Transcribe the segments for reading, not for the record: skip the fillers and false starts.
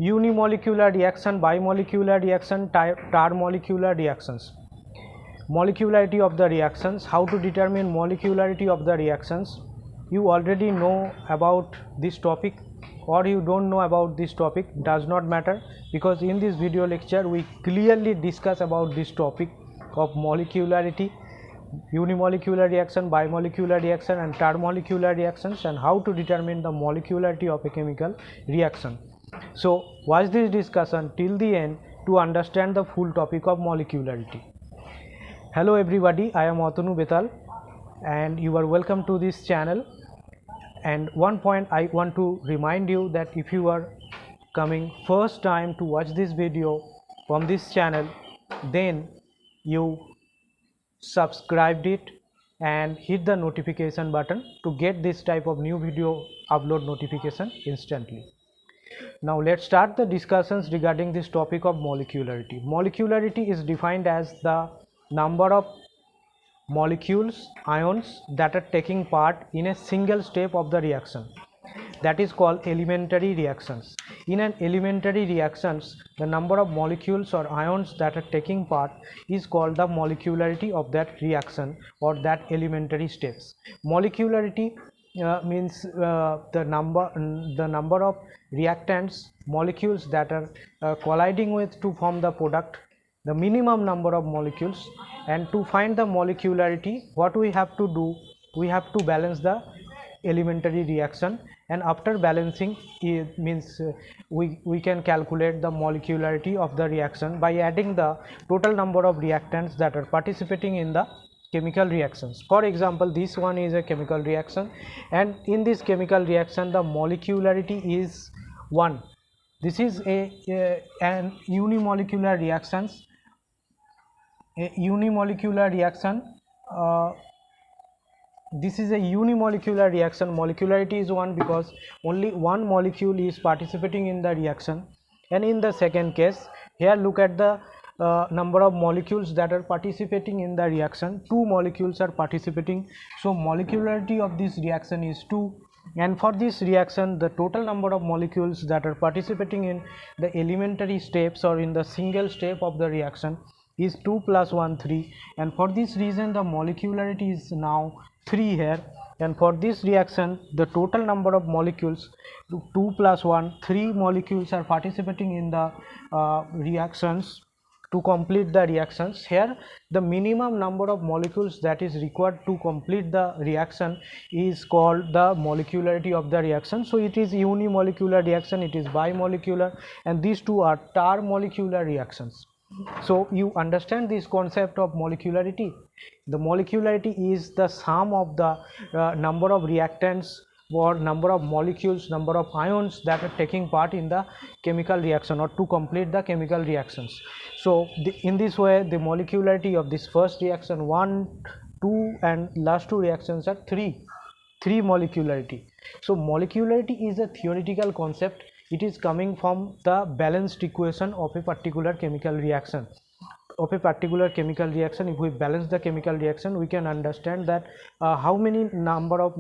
unimolecular reaction, biomolecular reaction, molecular reactions. Molecularity of the reactions, how to determine molecularity of the reactions. You already know about this topic or you don't know about this topic, does not matter, because in this video lecture we clearly discuss about this topic of molecularity, unimolecular reaction, biomolecular reaction and molecular reactions, and how to determine the molecularity of a chemical reaction. So watch this discussion till the end to understand the full topic of molecularity. Hello everybody, I am Atanu Betal and you are welcome to this channel. And one point I want to remind you that if you are coming first time to watch this video from this channel, then you subscribed it and hit the notification button to get this type of new video upload notification instantly. Now let's start the discussions regarding this topic of molecularity. Molecularity is defined as the number of molecules, ions that are taking part in a single step of the reaction. That is called elementary reactions. In an elementary reactions, the number of molecules or ions that are taking part is called the molecularity of that reaction or that elementary steps. Molecularity means the number of reactants, molecules that are colliding with to form the product, the minimum number of molecules. And to find the molecularity, what we have to do, we have to balance the elementary reaction, and after balancing it means we can calculate the molecularity of the reaction by adding the total number of reactants that are participating in the chemical reactions. For example, this one is a chemical reaction, and in this chemical reaction the molecularity is 1. This is an unimolecular reactions. A unimolecular reaction, this is a unimolecular reaction. Molecularity is 1 because only one molecule is participating in the reaction. And in the second case, here look at the number of molecules that are participating in the reaction. 2 molecules are participating, so molecularity of this reaction is 2. And for this reaction, the total number of molecules that are participating in the elementary steps or in the single step of the reaction is 2 plus 1 3, and for this reason the molecularity is now 3 here. And for this reaction, the total number of molecules 2 plus 1 3 molecules are participating in the reactions to complete the reactions. Here the minimum number of molecules that is required to complete the reaction is called the molecularity of the reaction. So it is unimolecular reaction, it is bimolecular, and these two are molecular reactions. So you understand this concept of molecularity. The molecularity is the sum of the number of reactants or number of molecules, number of ions that are taking part in the chemical reaction or to complete the chemical reactions. So in this way the molecularity of this first reaction 1, 2 and last 2 reactions are 3 molecularity. So molecularity is a theoretical concept. It is coming from the balanced equation of a particular chemical reaction. If we balance the chemical reaction, we can understand that how many number of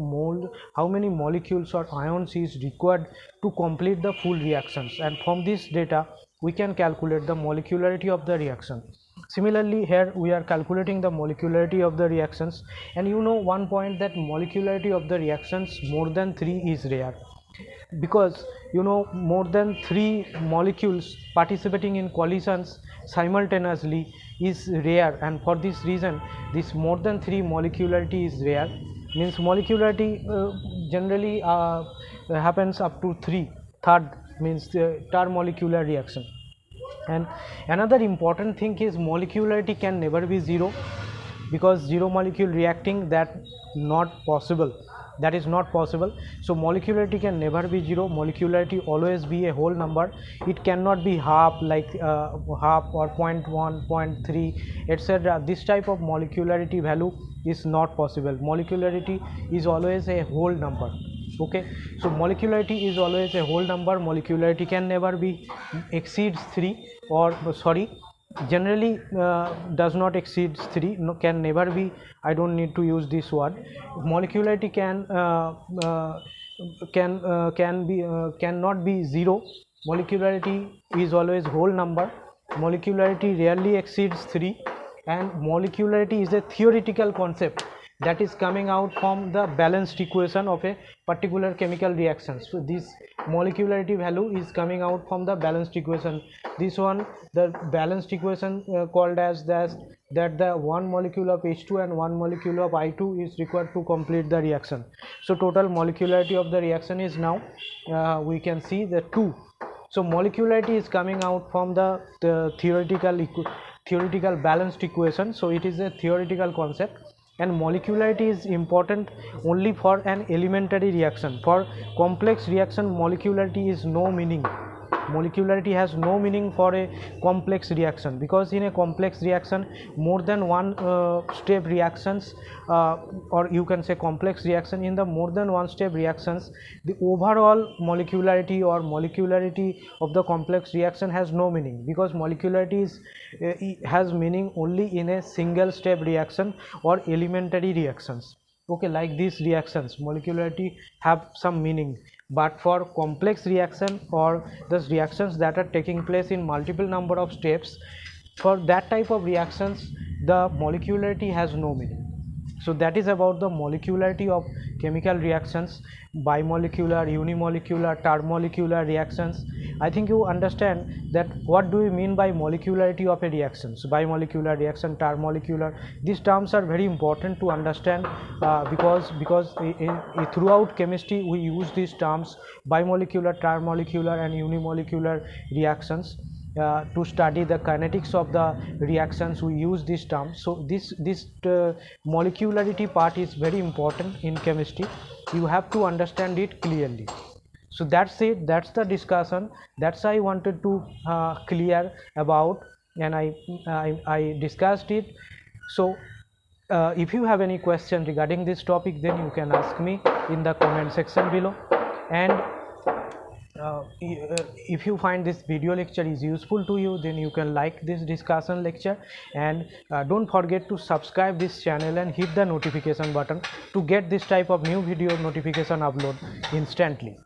how many molecules or ions is required to complete the full reactions, and from this data we can calculate the molecularity of the reaction. Similarly, here we are calculating the molecularity of the reactions, and you know one point, that molecularity of the reactions more than 3 is rare, because you know more than 3 molecules participating in collisions simultaneously is rare. And for this reason this more than 3 molecularity is rare, means molecularity generally happens up to 3. Third means molecular reaction. And another important thing is molecularity can never be 0, because 0 molecule reacting, that is not possible. So molecularity can never be 0. Molecularity always be a whole number. It cannot be half, like half or 0.1, 0.3, etc. This type of molecularity value is not possible. Molecularity is always a whole number. Okay, so molecularity is always a whole number. Molecularity can never be exceeds 3, or sorry, generally does not exceed 3, no, can never be, I don't need to use this word. Molecularity cannot be 0, molecularity is always whole number, molecularity rarely exceeds 3, and molecularity is a theoretical concept that is coming out from the balanced equation of a particular chemical reaction. So this molecularity value is coming out from the balanced equation. This one, the balanced equation called as that the one molecule of H2 and one molecule of I2 is required to complete the reaction. So total molecularity of the reaction is now we can see the 2. So molecularity is coming out from the theoretical balanced equation. So it is a theoretical concept, and molecularity is important only for an elementary reaction. For complex reaction, molecularity is no meaning. Molecularity has no meaning for a complex reaction, because in a complex reaction more than one step reactions, or you can say complex reaction, in the more than one step reactions, the overall molecularity or molecularity of the complex reaction has no meaning, because molecularity is has meaning only in a single step reaction or elementary reactions. Okay, like these reactions molecularity have some meaning, but for complex reaction or those reactions that are taking place in multiple number of steps, for that type of reactions the molecularity has no meaning. So that is about the molecularity of chemical reactions, bimolecular, unimolecular, termolecular reactions. I think you understand that what do we mean by molecularity of a reaction. So bimolecular reaction, termolecular, these terms are very important to understand, because throughout chemistry we use these terms, bimolecular, termolecular and unimolecular reactions. To study the kinetics of the reactions we use these terms. So this molecularity part is very important in chemistry. You have to understand it clearly. So that's it, that's the discussion, that's I wanted to clear about, and I discussed it. So if you have any question regarding this topic, then you can ask me in the comment section below. And if you find this video lecture is useful to you, then you can like this discussion lecture, and don't forget to subscribe this channel and hit the notification button to get this type of new video notification upload instantly.